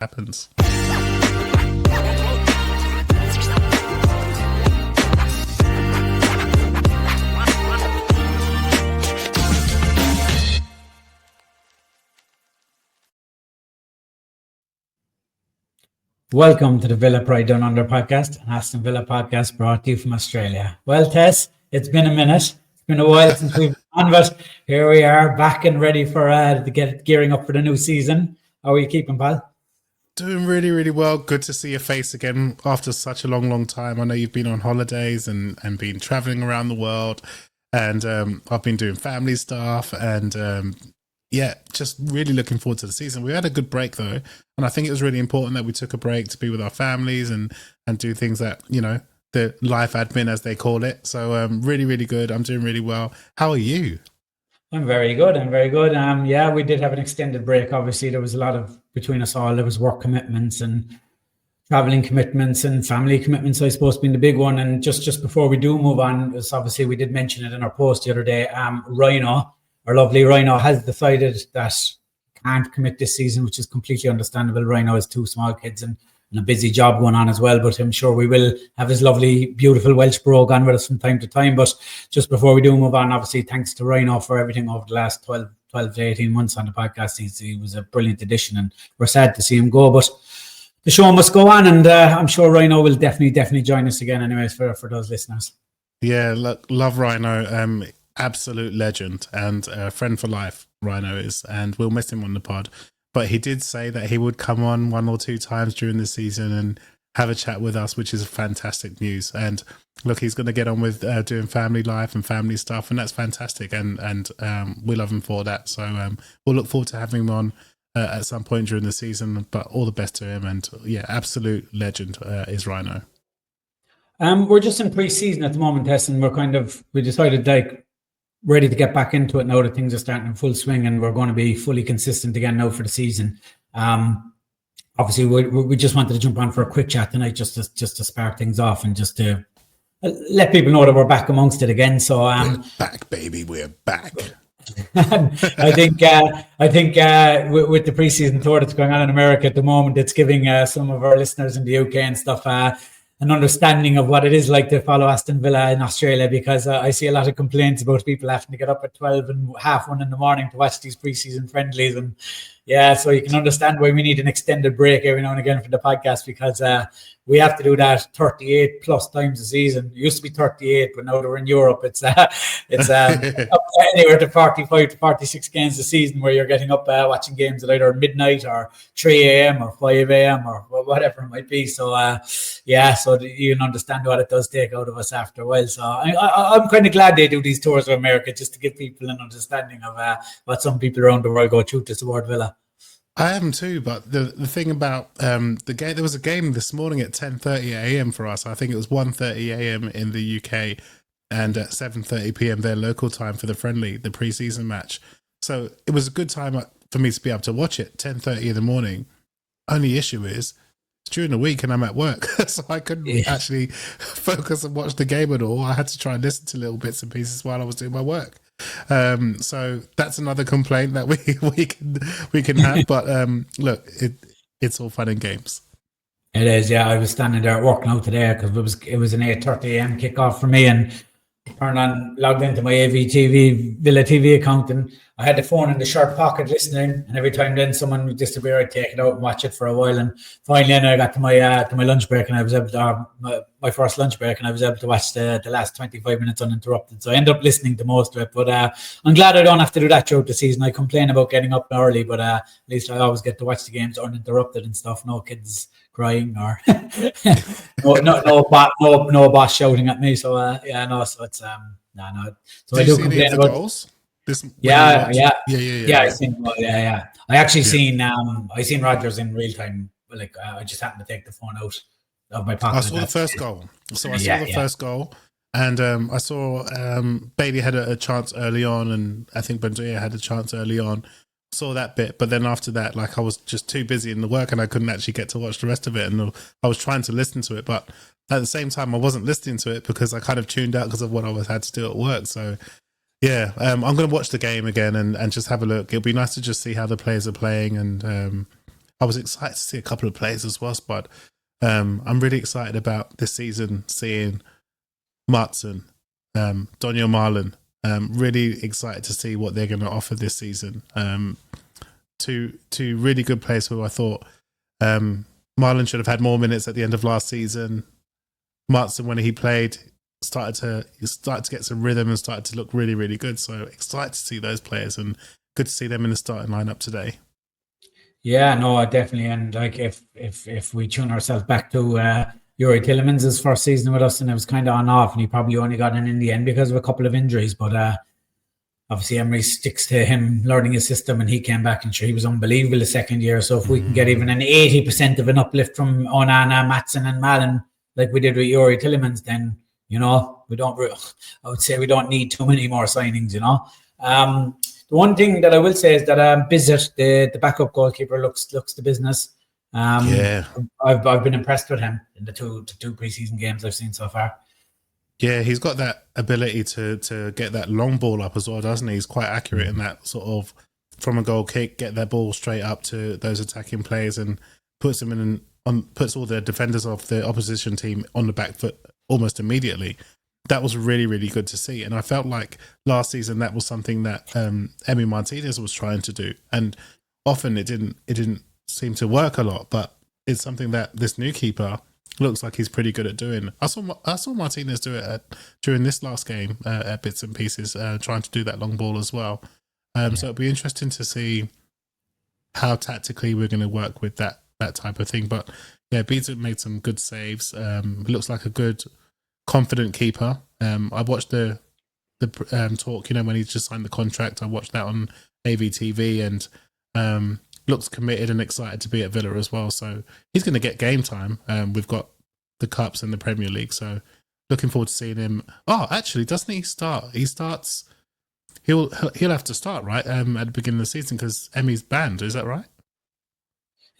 happens. Welcome to the Villa Pride Down Under podcast, an Aston Villa podcast brought to you from Australia. Well, Tess, it's been a minute. It's been a while since we've been on, but here we are back and ready for to get gearing up for the new season. How are you keeping, pal? Doing really, really well. Good to see your face again after such a long time. I know you've been on holidays and been traveling around the world, and I've been doing family stuff and yeah, just really looking forward to the season. We had a good break though, and I think it was really important that we took a break to be with our families and do things that, you know, the life admin as they call it. So really, really good. I'm doing really well. How are you? I'm very good. Yeah, we did have an extended break. Obviously, there was a lot of between us all. There was work commitments and traveling commitments and family commitments, I suppose, being the big one. And just before we do move on, as obviously we did mention it in our post the other day, Rhino, our lovely Rhino, has decided that can't commit this season, which is completely understandable. Rhino has two small kids and a busy job going on as well, but I'm sure we will have his lovely, beautiful Welsh brogue on with us from time to time. But just before we do move on, obviously, thanks to Rhino for everything over the last 12 to 18 months on the podcast. He was a brilliant addition, and we're sad to see him go, but the show must go on, and I'm sure Rhino will definitely join us again anyways for those listeners. Yeah, love Rhino. Absolute legend and a friend for life, Rhino is, and we'll miss him on the pod. But he did say that he would come on one or two times during the season and have a chat with us, which is fantastic news. And look, he's going to get on with doing family life and family stuff, and that's fantastic. And we love him for that. So we'll look forward to having him on at some point during the season. But all the best to him. And yeah, absolute legend is Rhino. We're just in pre-season at the moment, Tess, and we decided like ready to get back into it now that things are starting in full swing, and we're going to be fully consistent again now for the season. Obviously, we just wanted to jump on for a quick chat tonight, just to spark things off and just to let people know that we're back amongst it again. So we're back, baby, we're back. I think with the preseason tour that's going on in America at the moment, it's giving some of our listeners in the UK and stuff an understanding of what it is like to follow Aston Villa in Australia, because I see a lot of complaints about people having to get up at 12 and half 1 in the morning to watch these preseason friendlies. And yeah, so you can understand why we need an extended break every now and again for the podcast, because we have to do that 38 plus times a season. It used to be 38, but now that we're in Europe, it's up anywhere to 45 to 46 games a season, where you're getting up watching games at either midnight or 3 a.m. or 5 a.m. or whatever it might be. So yeah, so you can understand what it does take out of us after a while. So I'm kind of glad they do these tours of America, just to give people an understanding of what some people around the world go through to support Villa. I am too, but the thing about the game, there was a game this morning at 10:30 a.m. for us. I think it was 1:30 a.m. in the UK and at 7:30 p.m. their local time for the friendly, the pre-season match. So it was a good time for me to be able to watch it 10:30 in the morning. Only issue is it's during the week and I'm at work, so I couldn't actually focus and watch the game at all. I had to try and listen to little bits and pieces while I was doing my work. So that's another complaint that we can have. But look, it's all fun and games. It is, yeah. I was standing there at work now today because it was an 8:30 a.m. kickoff for me, and logged into my AVTV Villa TV account, and I had the phone in the shirt pocket listening, and every time then someone would disappear, I'd take it out and watch it for a while. And finally then I got to my lunch break, and I was able to my first lunch break, and I was able to watch the last 25 minutes uninterrupted. So I ended up listening to most of it, but I'm glad I don't have to do that throughout the season. I complain about getting up early, but at least I always get to watch the games uninterrupted and stuff. No kids crying or no boss shouting at me. So so it's no. So Did I do you see complain any of the about goals? Yeah. I I seen Rodgers in real time. Like I just happened to take the phone out of my pocket. I saw the first goal. So I saw the first goal, and I saw Bailey had a chance early on, and I think Bendoya had a chance early on. Saw that bit, but then after that, like I was just too busy in the work, and I couldn't actually get to watch the rest of it. And I was trying to listen to it, but at the same time, I wasn't listening to it because I kind of tuned out because of what I had to do at work. So yeah, I'm going to watch the game again and just have a look. It'll be nice to just see how the players are playing, and I was excited to see a couple of players as well, Spud. I'm really excited about this season, seeing Martson, Daniel Marlon. Really excited to see what they're going to offer this season. Two really good players who I thought Marlon should have had more minutes at the end of last season. Martson, when he played, started to get some rhythm and started to look really, really good. So excited to see those players and good to see them in the starting lineup today. Yeah, no, definitely. And like if we tune ourselves back to Yuri Tillemans' first season with us, and it was kind of on off, and he probably only got in the end because of a couple of injuries. But obviously Emery sticks to him learning his system, and he came back and sure he was unbelievable the second year. So if we can get even an 80% of an uplift from Onana, Matson, and Mallon, like we did with Yuri Tillemans, then I would say we don't need too many more signings. The one thing that I will say is that Bizzett, the backup goalkeeper, looks the business. I've been impressed with him in the two preseason games I've seen so far. Yeah, he's got that ability to get that long ball up as well, doesn't he? He's quite accurate in that sort of from a goal kick, get that ball straight up to those attacking players and puts them puts all the defenders of the opposition team on the back foot almost immediately. That was really, really good to see. And I felt like last season that was something that Emi Martinez was trying to do. And often it didn't seem to work a lot, but it's something that this new keeper looks like he's pretty good at doing. I saw Martinez do it during this last game at bits and pieces, trying to do that long ball as well. So it'll be interesting to see how tactically we're going to work with that type of thing. But yeah, Beaton made some good saves. Looks like a good, confident keeper. I watched the talk, when he just signed the contract. I watched that on AVTV and looks committed and excited to be at Villa as well. So he's going to get game time. We've got the Cups and the Premier League. So looking forward to seeing him. Oh, actually, doesn't he start? He starts. He'll have to start, right, at the beginning of the season because Emi's banned. Is that right?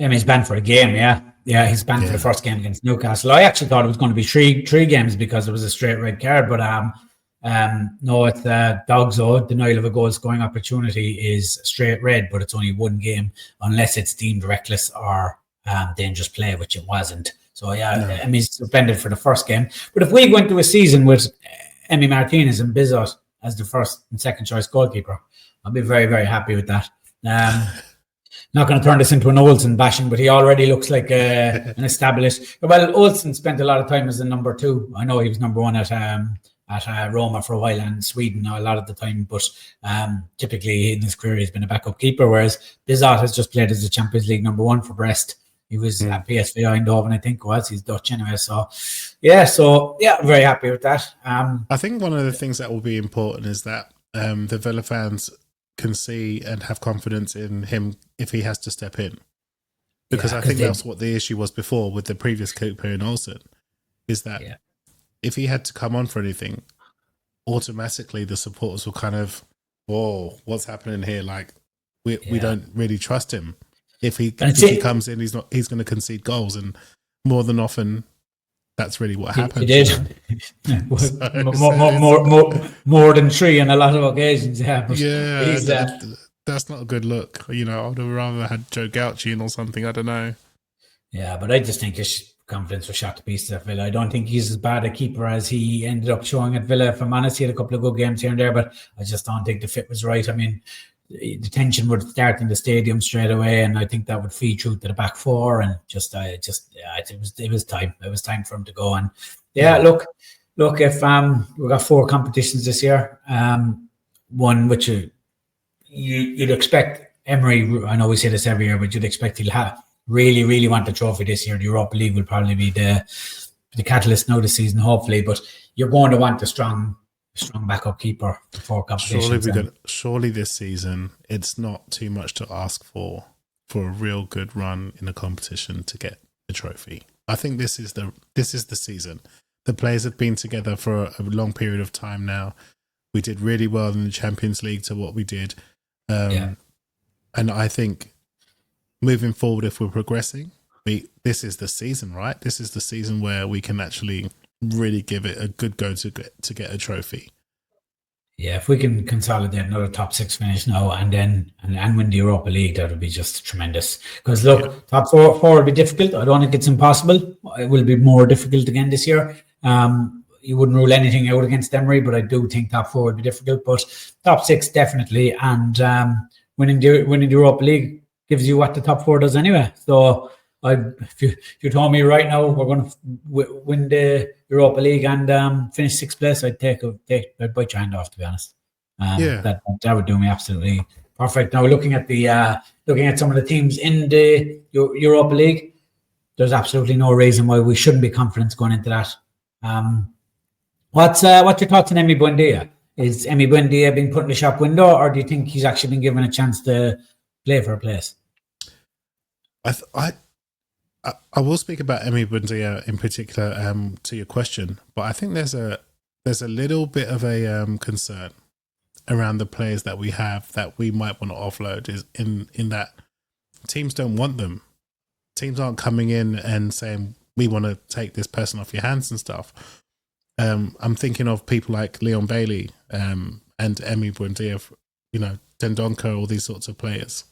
Emi's banned for a game, yeah. Yeah, he's banned for the first game against Newcastle. I actually thought it was going to be three games because it was a straight red card, but no, it's Dogso. Denial of a goal scoring opportunity is straight red, but it's only one game unless it's deemed reckless or dangerous play, which it wasn't. So yeah, Emi's suspended for the first game. But if we go into a season with Emi Martinez and Bizzot as the first and second choice goalkeeper, I'll be very, very happy with that. Not going to turn this into an Olsen bashing, but he already looks like an established. Well, Olsen spent a lot of time as a number two. I know he was number one at Roma for a while and Sweden a lot of the time, but typically in his career he's been a backup keeper, whereas Bizzot has just played as the Champions League number one for Brest. He was at PSV Eindhoven, I think he's Dutch anyway. So I'm very happy with that. I think one of the things that will be important is that the Villa fans can see and have confidence in him if he has to step in. Because I think that's what the issue was before with the previous keeper in Olsen, is that if he had to come on for anything, automatically the supporters will kind of, whoa, what's happening here? Like, we don't really trust him. If he comes in, he's going to concede goals, and more than often, that's really what happens. He did. More than three on a lot of occasions. That's not a good look. I would have rather had Joe Gauchi in or something. I don't know. Yeah, but I just think his confidence was shot to pieces at Villa. I don't think he's as bad a keeper as he ended up showing at Villa. If I'm honest, he had a couple of good games here and there, but I just don't think the fit was right. I mean, the tension would start in the stadium straight away, and I think that would feed through to the back four. And it was time. It was time for him to go. And look, if we got 4 competitions this year, one which you'd expect Emery. I know we say this every year, but you'd expect he'll have really, really want the trophy this year. The Europa League will probably be the catalyst now this season, hopefully. But you're going to want a strong backup keeper for competitions. Surely this season, it's not too much to ask for a real good run in a competition to get a trophy. I think this is the season. The players have been together for a long period of time now. We did really well in the Champions League to what we did. And I think moving forward, if we're progressing, this is the season, right? This is the season where we can actually really give it a good go to get a trophy. Yeah, if we can consolidate another top 6 finish now and then and win the Europa League, that would be just tremendous. Because look, top four will be difficult. I don't think it's impossible. It will be more difficult again this year. You wouldn't rule anything out against Emery, but I do think top 4 would be difficult. But top 6 definitely, and winning the Europa League gives you what the top 4 does anyway. So if you told me right now we're going to win the Europa League and finish 6th place, I'd bite your hand off, to be honest. That would do me absolutely perfect. Now looking at some of the teams in the Europa League, there's absolutely no reason why we shouldn't be confident going into that. What's your thoughts on Emi Buendia? Is Emi Buendia being put in the shop window, or do you think he's actually been given a chance to play for a place? I will speak about Emi Buendia in particular to your question, but I think there's a little bit of a concern around the players that we have that we might want to offload. Is in that teams don't want them. Teams aren't coming in and saying we want to take this person off your hands and stuff. I'm thinking of people like Leon Bailey and Emi Buendia, Dendoncker, all these sorts of players.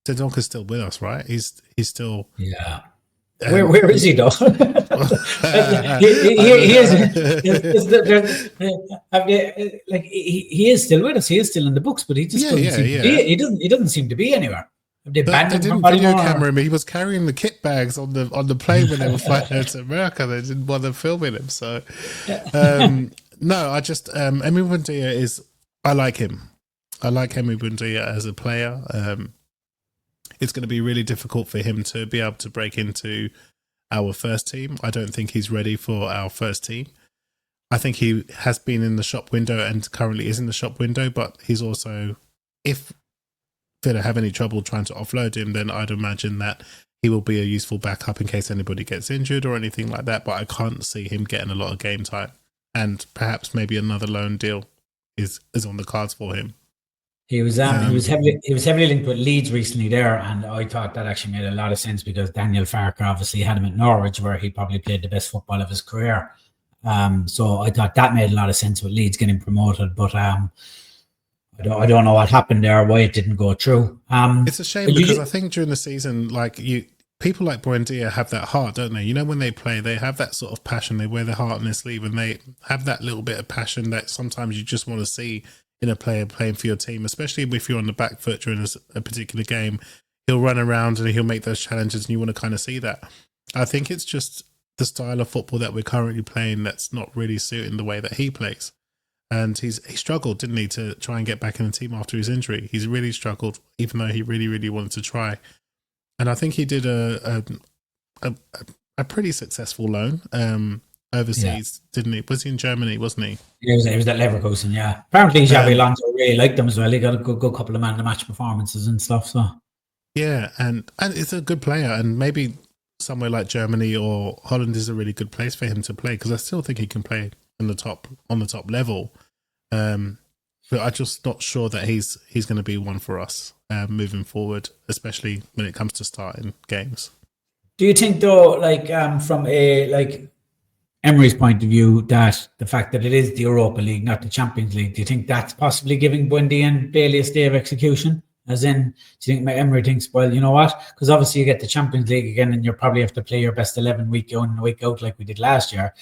Dendonker's still with us, right? He's still Where is he though? He is still with us. He is still in the books, but he just he doesn't seem to be anywhere. They didn't video camera him. He was carrying the kit bags on the plane when they were flying out to America. They didn't bother filming him. So no, I just Emi Buendia I like him. I like Emi Buendia as a player. It's going to be really difficult for him to be able to break into our first team. I don't think he's ready for our first team. I think he has been in the shop window and currently is in the shop window, but he's also, if Villa have any trouble trying to offload him, then I'd imagine that he will be a useful backup in case anybody gets injured or anything like that, but I can't see him getting a lot of game time. And perhaps maybe another loan deal is on the cards for him. He was heavily linked with Leeds recently there, and I thought that actually made a lot of sense because Daniel Farker obviously had him at Norwich, where he probably played the best football of his career. So I thought that made a lot of sense with Leeds getting promoted, but I don't know what happened there, why it didn't go through. It's a shame because I think during the season, people like Buendia have that heart, don't they? When they play, they have that sort of passion. They wear their heart on their sleeve, and they have that little bit of passion that sometimes you just want to see in a player playing for your team, especially if you're on the back foot during a particular game. He'll run around and he'll make those challenges, and you want to kind of see that. I think it's just the style of football that we're currently playing that's not really suiting the way that he plays. And he struggled, didn't he, to try and get back in the team after his injury. He's really struggled, even though he really, really wanted to try. And I think he did a pretty successful loan overseas, didn't he? Was he in Germany, wasn't he? He was at Leverkusen, yeah. Apparently Xabi Alonso really liked him as well. He got a good couple of man-of-the-match performances and stuff. So yeah, and it's a good player, and maybe somewhere like Germany or Holland is a really good place for him to play, because I still think he can play on the top level. But I'm just not sure that he's going to be one for us moving forward, especially when it comes to starting games. Do you think though, from a Emery's point of view, that the fact that it is the Europa League, not the Champions League, do you think that's possibly giving Buendia and Bailey a stay of execution? As in, do you think Emery thinks, well, you know what? Because obviously you get the Champions League again, and you probably have to play your best 11 week in and week out like we did last year.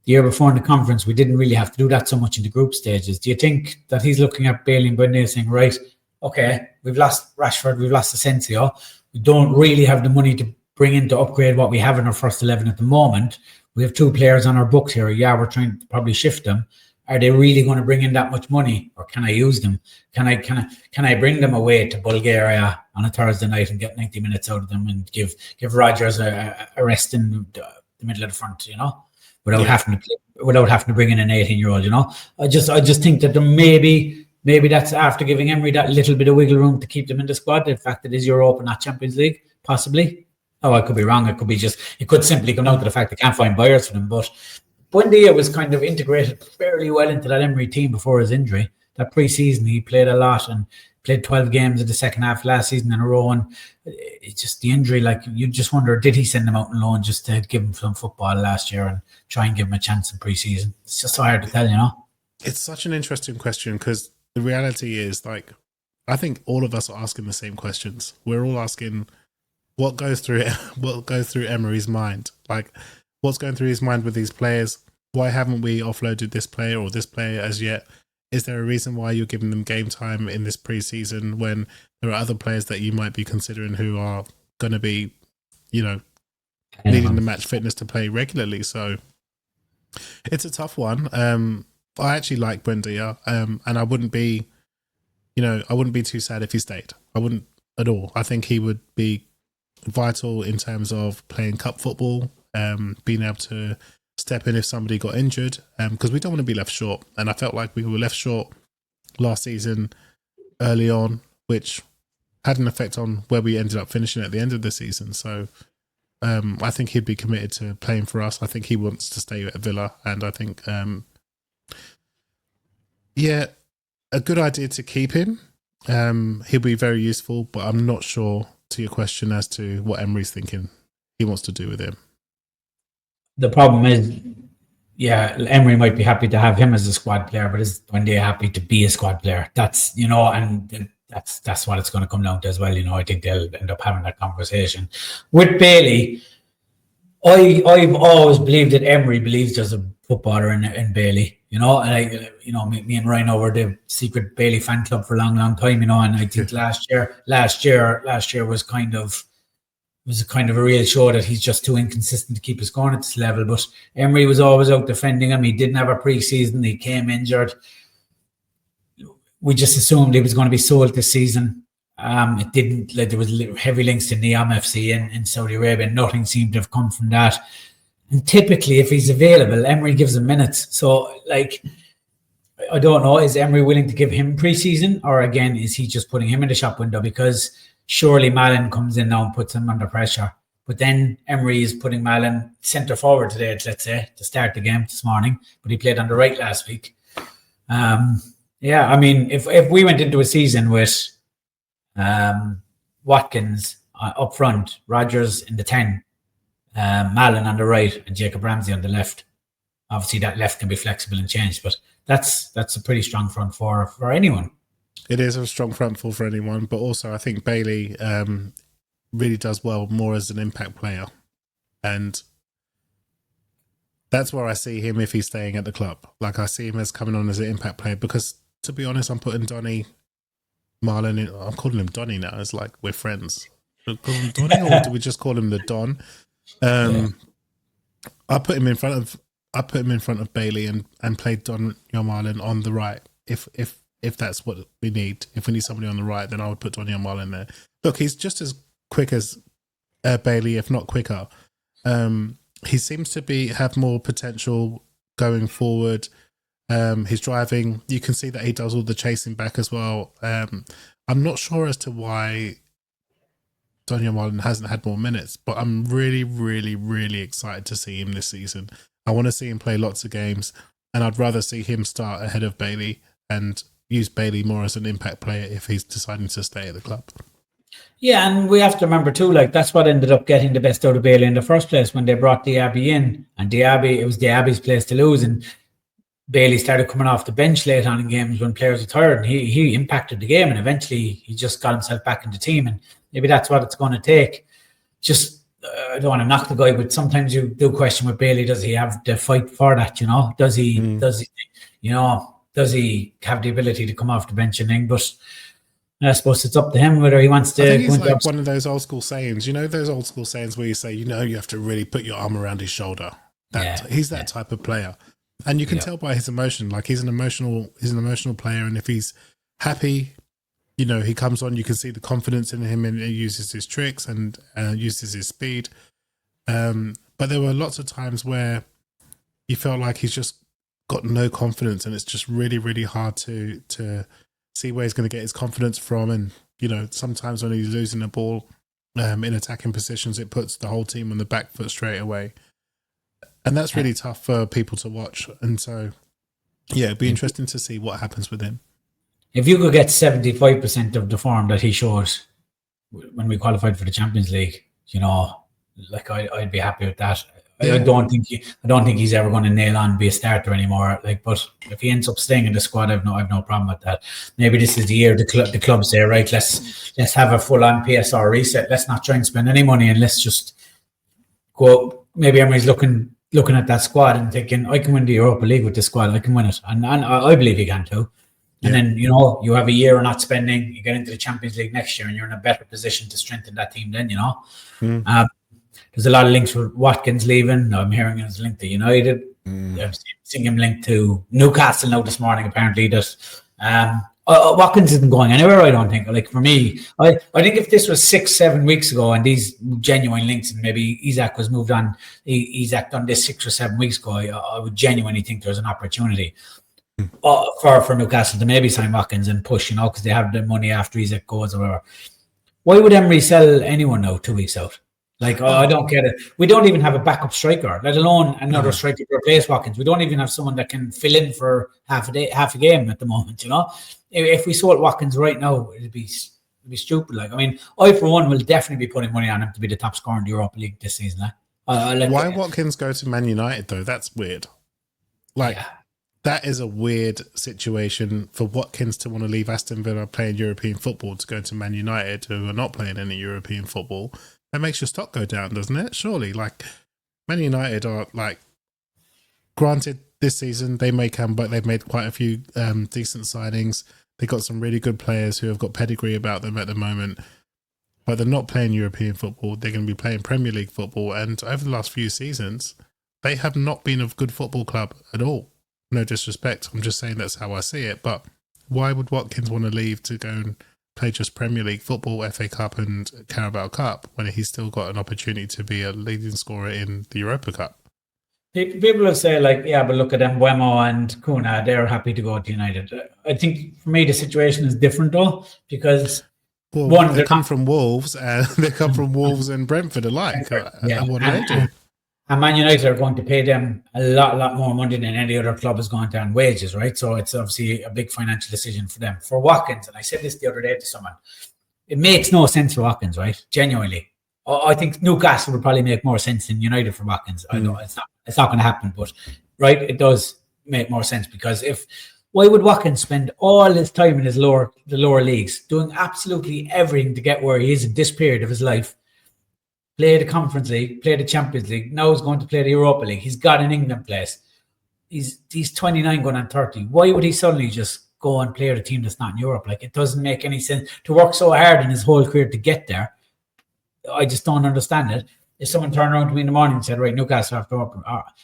The year before in the conference, we didn't really have to do that so much in the group stages. Do you think that he's looking at Bailey and Buendia saying, right, okay, we've lost Rashford, we've lost Asensio, we don't really have the money to bring in to upgrade what we have in our first 11 at the moment. We have 2 players on our books here. Yeah, we're trying to probably shift them. Are they really going to bring in that much money, or can I use them? Can I bring them away to Bulgaria on a Thursday night and get 90 minutes out of them and give Rodgers a rest in the middle of the front, without having to bring in an 18-year-old, I just think that there maybe that's after giving Emery that little bit of wiggle room to keep them in the squad. The fact that it's Europa, not Champions League, possibly. Oh, I could be wrong. It could simply come out to the fact they can't find buyers for them. But Buendia was kind of integrated fairly well into that Emery team before his injury. That pre-season, he played a lot and played 12 games in the second half last season in a row. And it's just the injury, you just wonder, did he send him out on loan just to give him some football last year and try and give him a chance in pre-season? It's just so hard to tell, It's such an interesting question because the reality is, like, I think all of us are asking the same questions. We're all asking what goes through Emery's mind. Like, what's going through his mind with these players? Why haven't we offloaded this player or this player as yet? Is there a reason why you're giving them game time in this preseason when there are other players that you might be considering who are going to be, needing the match fitness to play regularly? So it's a tough one. I actually like Buendia, and I wouldn't be too sad if he stayed. I wouldn't at all. I think he would be vital in terms of playing cup football, being able to step in if somebody got injured, because we don't want to be left short. And I felt like we were left short last season early on, which had an effect on where we ended up finishing at the end of the season. So I think he'd be committed to playing for us. I think he wants to stay at Villa, and I think a good idea to keep him. He'll be very useful, but I'm not sure, to your question, as to what Emery's thinking he wants to do with him. The problem is, Emery might be happy to have him as a squad player, but is Buendia happy to be a squad player? That's, and that's what it's going to come down to as well. I think they'll end up having that conversation. With Bailey, I've always believed that Emery believes there's a footballer in Bailey, and me and Ryan were the secret Bailey fan club for a long, long time, and I think last year was kind of a real show that he's just too inconsistent to keep us going at this level. But Emery was always out defending him. He didn't have a pre-season. He came injured. We just assumed he was going to be sold this season. It didn't. There was heavy links to Neom FC in Saudi Arabia. Nothing seemed to have come from that. And typically, if he's available, Emery gives him minutes. So, I don't know. Is Emery willing to give him pre-season, or again, is he just putting him in the shop window? Because surely Malin comes in now and puts him under pressure. But then Emery is putting Malin centre forward today, let's say, to start the game this morning. But he played on the right last week. If we went into a season with Watkins up front, Rodgers in the 10, Malin on the right, and Jacob Ramsey on the left. Obviously, that left can be flexible and changed, but that's a pretty strong front four for anyone. It is a strong front four for anyone, but also I think Bailey really does well more as an impact player, and that's where I see him if he's staying at the club. Like, I see him as coming on as an impact player because, to be honest, I'm putting Donny Marlon in. I'm calling him Donny now. It's like we're friends. Do we call him Donny or do we just call him the Don? I put him in front of Bailey and played Don Marlon on the right. If that's what we need, if we need somebody on the right, then I would put Don Marlon there. Look, he's just as quick as Bailey, if not quicker. He seems to have more potential going forward. His driving, you can see that he does all the chasing back as well. I'm not sure as to why Daniel Marlon hasn't had more minutes, but I'm really, really, really excited to see him this season. I want to see him play lots of games, and I'd rather see him start ahead of Bailey and use Bailey more as an impact player if he's deciding to stay at the club. Yeah, and we have to remember too, that's what ended up getting the best out of Bailey in the first place when they brought Diaby in, and it was Diaby's place to lose, and Bailey started coming off the bench late on in games when players were tired, and he impacted the game, and eventually he just got himself back in the team, and maybe that's what it's going to take. Just I don't want to knock the guy, but sometimes you do question with Bailey, does he have the fight for that? Does he have the ability to come off the bench and thing? But I suppose it's up to him whether he wants to. I think it's like one of those old school sayings. Those old school sayings where you say, you have to really put your arm around his shoulder. He's that type of player. And you can tell by his emotion, he's an emotional player. And if he's happy, he comes on, you can see the confidence in him, and he uses his tricks and uses his speed. But there were lots of times where you felt like he's just got no confidence, and it's just really, really hard to see where he's going to get his confidence from. And, sometimes when he's losing the ball in attacking positions, it puts the whole team on the back foot straight away. And that's really tough for people to watch. And so, it'd be interesting to see what happens with him. If you could get 75% of the form that he shows when we qualified for the Champions League, I'd be happy with that. I don't think he's ever going to nail on and be a starter anymore. Like, but if he ends up staying in the squad, I've no problem with that. Maybe this is the year the club say, right, let's have a full on PSR reset. Let's not try and spend any money, and let's just go. Maybe Emery's looking at that squad and thinking, I can win the Europa League with this squad. I can win it, and I believe he can too. And then, you have a year of not spending, you get into the Champions League next year and you're in a better position to strengthen that team then, There's a lot of links with Watkins leaving. I'm hearing it's linked to United. I've seen him linked to Newcastle now this morning, apparently, that Watkins isn't going anywhere, I don't think. Like, for me, I think if this was 6-7 weeks ago and these genuine links, and maybe Isak was moved on, Isak done this 6 or 7 weeks ago, I would genuinely think there's an opportunity for Newcastle to maybe sign Watkins and push, because they have the money after Isak goes or whatever. Why would Emery sell anyone now 2 weeks out? Like, I don't get it. We don't even have a backup striker, let alone another striker to replace Watkins. We don't even have someone that can fill in for half a game at the moment, If we sold Watkins right now, it'd be stupid. Like, I mean, I, for one, will definitely be putting money on him to be the top scorer in the Europa League this season. Why Watkins go to Man United, though? That's weird. That is a weird situation for Watkins to want to leave Aston Villa playing European football to go to Man United, who are not playing any European football. That makes your stock go down, doesn't it? Surely, Man United are granted this season they may come, but they've made quite a few decent signings. They got some really good players who have got pedigree about them at the moment, but they're not playing European football. They're going to be playing Premier League football, and over the last few seasons, they have not been a good football club at all. No disrespect, I'm just saying that's how I see it. But why would Watkins want to leave to go and play just Premier League football, FA Cup and Carabao Cup when he's still got an opportunity to be a leading scorer in the Europa Cup? People will say, but look at them, Wemo and Kuna, they're happy to go to United. I think for me the situation is different though, because they come from Wolves and they come from Wolves and Brentford alike. And what do they do? And Man United are going to pay them a lot more money than any other club is going to on wages, right? So it's obviously a big financial decision for them. For Watkins, and I said this the other day to someone, it makes no sense for Watkins, right? Genuinely. I think Newcastle would probably make more sense than United for Watkins. I know it's not going to happen, but right, it does make more sense, because why would Watkins spend all his time in the lower leagues doing absolutely everything to get where he is in this period of his life? Play the Conference League, play the Champions League. Now he's going to play the Europa League. He's got an England place. He's 29 going on 30. Why would he suddenly just go and play with a team that's not in Europe? Like, it doesn't make any sense to work so hard in his whole career to get there. I just don't understand it. If someone turned around to me in the morning and said, right, Newcastle have to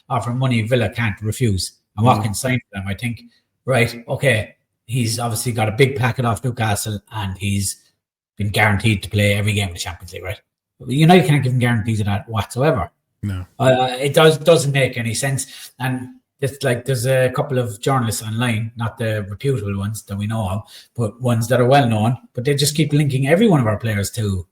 offer money, Villa can't refuse, and Watkins signed for them, I think, right, okay, he's obviously got a big packet off Newcastle and he's been guaranteed to play every game in the Champions League, right? United can't give him guarantees of that whatsoever. No, it doesn't make any sense. And it's there's a couple of journalists online, not the reputable ones that we know of, but ones that are well known. But they just keep linking every one of our players to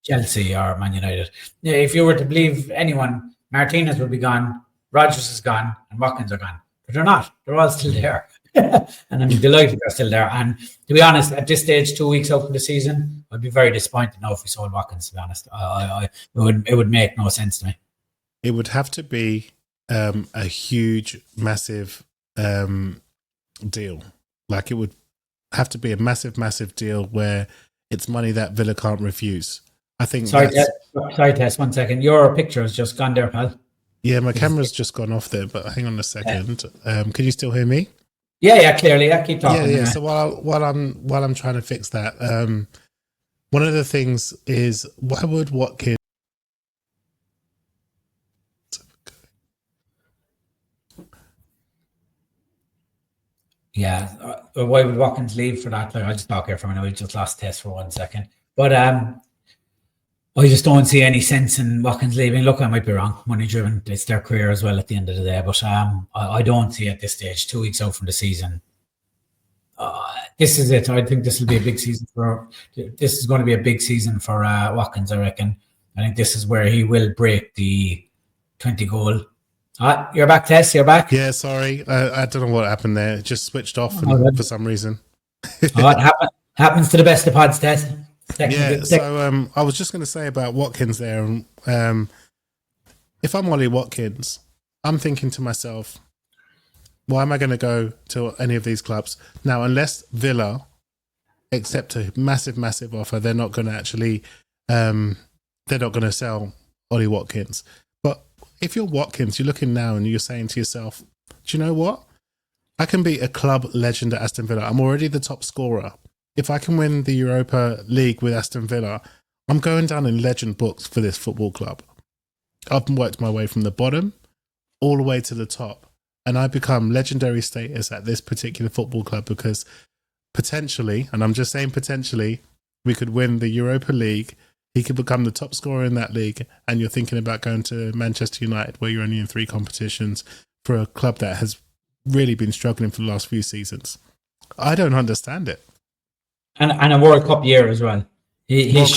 Chelsea or Man United. If you were to believe anyone, Martinez will be gone, Rodgers is gone, and Watkins are gone. But they're not. They're all still there. And I'm delighted they're still there. And to be honest, at this stage, 2 weeks out from the season, I'd be very disappointed now if we sold Watkins, to be honest. It would make no sense to me. It would have to be a huge, massive deal. It would have to be a massive deal where it's money that Villa can't refuse. I think. Sorry, Tess, 1 second. Your picture has just gone there, pal. Yeah, my camera's just gone off there, but hang on a second. Can you still hear me? Yeah, clearly. I keep talking. Yeah. So while I'm trying to fix that, one of the things is, why would Watkins? Yeah, why would Watkins leave for that? I'll just talk here for a minute. We just lost Tess for 1 second, but I just don't see any sense in Watkins leaving. Look, I might be wrong. Money driven, it's their career as well at the end of the day. But I don't see at this stage, 2 weeks out from the season. This is it. I think this will be a big season this is going to be a big season for Watkins, I reckon. I think this is where he will break the 20 goal. You're back, Tess. You're back. Yeah, sorry. I don't know what happened there. It just switched off for some reason. It happens to the best of pods, Tess. So I was just going to say about Watkins there. if I'm Ollie Watkins, I'm thinking to myself, why am I going to go to any of these clubs? Now, unless Villa accept a massive, massive offer, they're not going to actually, they're not going to sell Ollie Watkins. But if you're Watkins, you're looking now and you're saying to yourself, do you know what? I can be a club legend at Aston Villa. I'm already the top scorer. If I can win the Europa League with Aston Villa, I'm going down in legend books for this football club. I've worked my way from the bottom all the way to the top, and I become legendary status at this particular football club because potentially, and I'm just saying potentially, we could win the Europa League. He could become the top scorer in that league, and you're thinking about going to Manchester United, where you're only in 3 competitions, for a club that has really been struggling for the last few seasons. I don't understand it. And a World Cup year as well. He's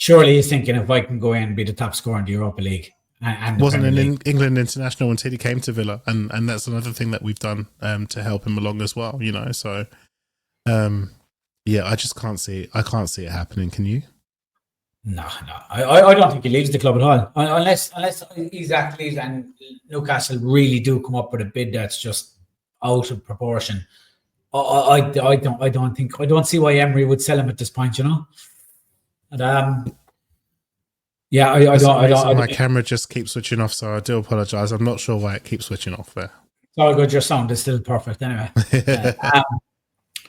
surely he's thinking, if I can go in and be the top scorer in the Europa League. And wasn't an England international until he came to Villa, and that's another thing that we've done to help him along as well. You know, so yeah, I just can't see. I can't see it happening. Can you? No. I don't think he leaves the club at all, unless exactly, and Newcastle really do come up with a bid that's just out of proportion. I don't see why Emery would sell him at this point. You know, and yeah, I don't. My camera just keeps switching off, so I do apologise. I'm not sure why it keeps switching off there. It's all good. Your sound is still perfect anyway.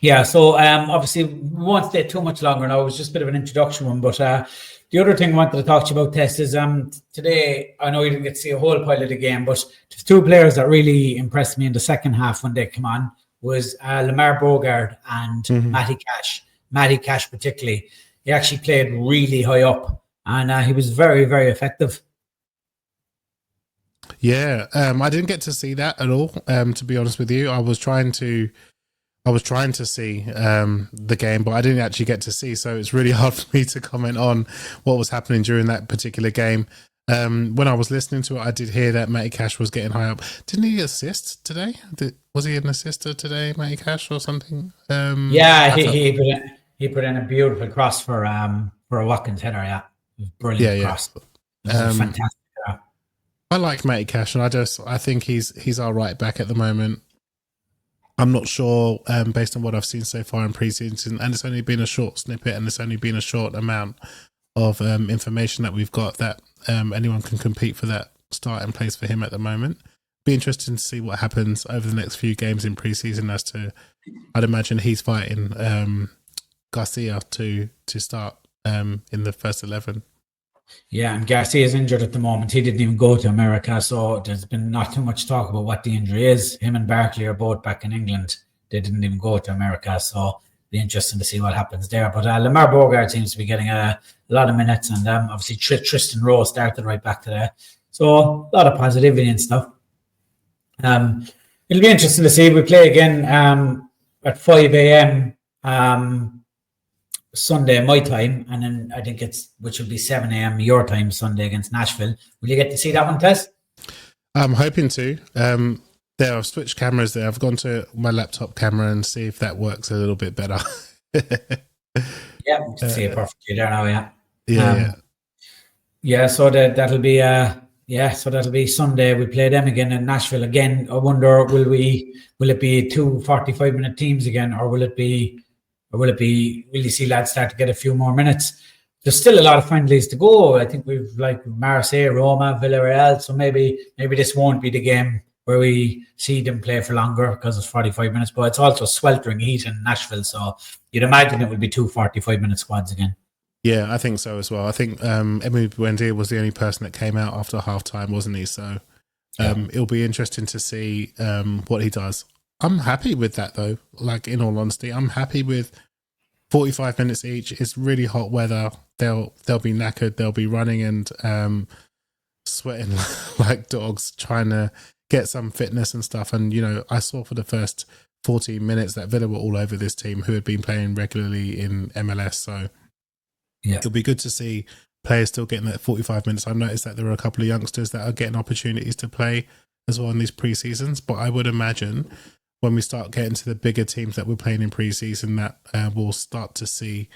Yeah, so obviously we won't stay too much longer now. It was just a bit of an introduction one, but the other thing I wanted to talk to you about, Tess, is today, I know you didn't get to see a whole pile of the game, but there's 2 players that really impressed me in the second half when they come on, was Lamar Bogard and Matty Cash. Matty Cash particularly. He actually played really high up, and he was very, very effective. Yeah, I didn't get to see that at all, to be honest with you. I was trying to see the game, but I didn't actually get to see, so it's really hard for me to comment on what was happening during that particular game. When I was listening to it, I did hear that Matty Cash was getting high up. Didn't he assist today? Was he an assister today, Matty Cash, or something? Yeah, he put in a beautiful cross for a Watkins header. Yeah, brilliant cross. Fantastic. I like Matty Cash, and I think he's our right back at the moment. I'm not sure, based on what I've seen so far in pre-season, and it's only been a short snippet, and it's only been a short amount of information that we've got, that anyone can compete for that starting place for him at the moment. Be interesting to see what happens over the next few games in pre-season. As to, I'd imagine he's fighting Garcia to start in the first 11. Yeah, and Garcia is injured at the moment. He didn't even go to America, so there's been not too much talk about what the injury is. Him and Barkley are both back in England. They didn't even go to America, so it'll be interesting to see what happens there. But Lamar Bogard seems to be getting a lot of minutes, and obviously Tristan Rowe started right back today. So a lot of positivity and stuff. It'll be interesting to see. We play again at 5 a.m. Sunday my time, and then I think which will be 7 a.m. your time Sunday against Nashville. Will you get to see that one, Tess? I'm hoping to. There, I've switched cameras there. I've gone to my laptop camera and see if that works a little bit better. Yeah, we can see it perfectly there now. Yeah. So that'll be Sunday. We play them again in Nashville again. I wonder, will it be 2 45-minute teams again, or will you see lads start to get a few more minutes? There's still a lot of friendlies to go. I think we've like Marseille, Roma, Villarreal. So maybe this won't be the game where we see them play for longer because it's 45 minutes. But it's also sweltering heat in Nashville. So you'd imagine it would be 2 45-minute squads again. Yeah, I think so as well. I think Emi Buendia was the only person that came out after half-time, wasn't he? So it'll be interesting to see what he does. I'm happy with that, though. Like, in all honesty, I'm happy with 45 minutes each. It's really hot weather. They'll be knackered. They'll be running and sweating like dogs, trying to get some fitness and stuff. And, you know, I saw for the first 14 minutes that Villa were all over this team who had been playing regularly in MLS. So it'll be good to see players still getting that 45 minutes. I noticed that there were a couple of youngsters that are getting opportunities to play as well in these pre-seasons. But I would imagine when we start getting to the bigger teams that we're playing in pre-season, that we'll start to see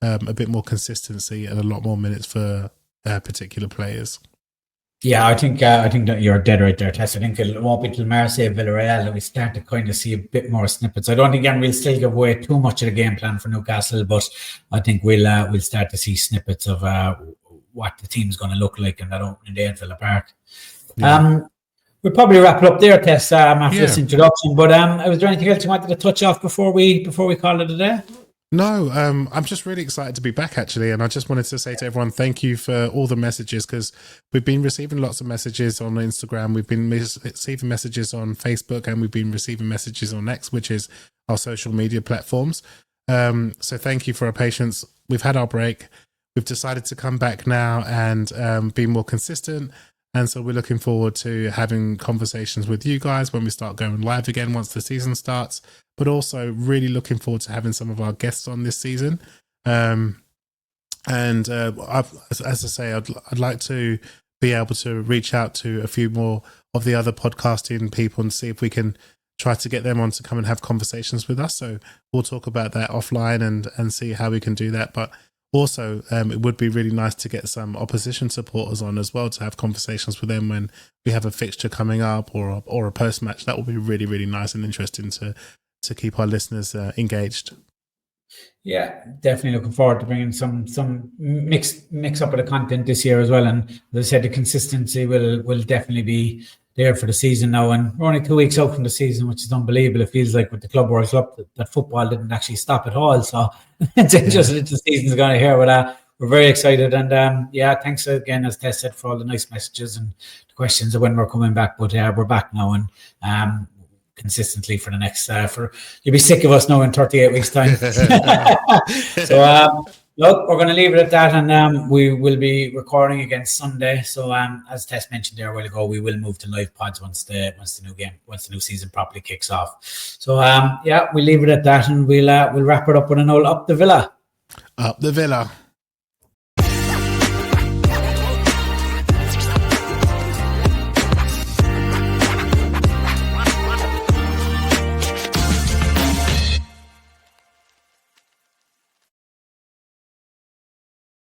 a bit more consistency and a lot more minutes for particular players. Yeah, I think that you're dead right there, Tess. I think it won't be till Marseille, Villarreal that we start to kind of see a bit more snippets. I don't think we'll still give away too much of the game plan for Newcastle, but I think we'll start to see snippets of what the team's going to look like in that opening day at Villa Park. Yeah. We'll probably wrap it up there, Tess, after Yeah. this introduction. But was there anything else you wanted to touch off before we call it a day? No, I'm just really excited to be back, actually. And I just wanted to say to everyone, thank you for all the messages, because we've been receiving lots of messages on Instagram. We've been receiving messages on Facebook, and we've been receiving messages on X, which is our social media platforms. So thank you for our patience. We've had our break. We've decided to come back now and be more consistent. And so we're looking forward to having conversations with you guys when we start going live again once the season starts, but also really looking forward to having some of our guests on this season. As I say, I'd like to be able to reach out to a few more of the other podcasting people and see if we can try to get them on to come and have conversations with us. So we'll talk about that offline and see how we can do that. But also, it would be really nice to get some opposition supporters on as well, to have conversations with them when we have a fixture coming up or a post match. That will be really, really nice and interesting to keep our listeners engaged. Yeah, definitely looking forward to bringing some mix up of the content this year as well. And as I said, the consistency will definitely be there for the season now. And we're only 2 weeks out from the season, which is unbelievable. It feels like with the Club World Cup that football didn't actually stop at all. So it's just the season's going to here. But we're very excited. And thanks again, as Tess said, for all the nice messages and the questions of when we're coming back. But we're back now, and consistently for the next you'll be sick of us now in 38 weeks time. So look, we're going to leave it at that, and we will be recording again Sunday. So as Tess mentioned there a while ago, we will move to live pods once the new season properly kicks off. So we'll leave it at that, and we'll wrap it up with an old up the Villa.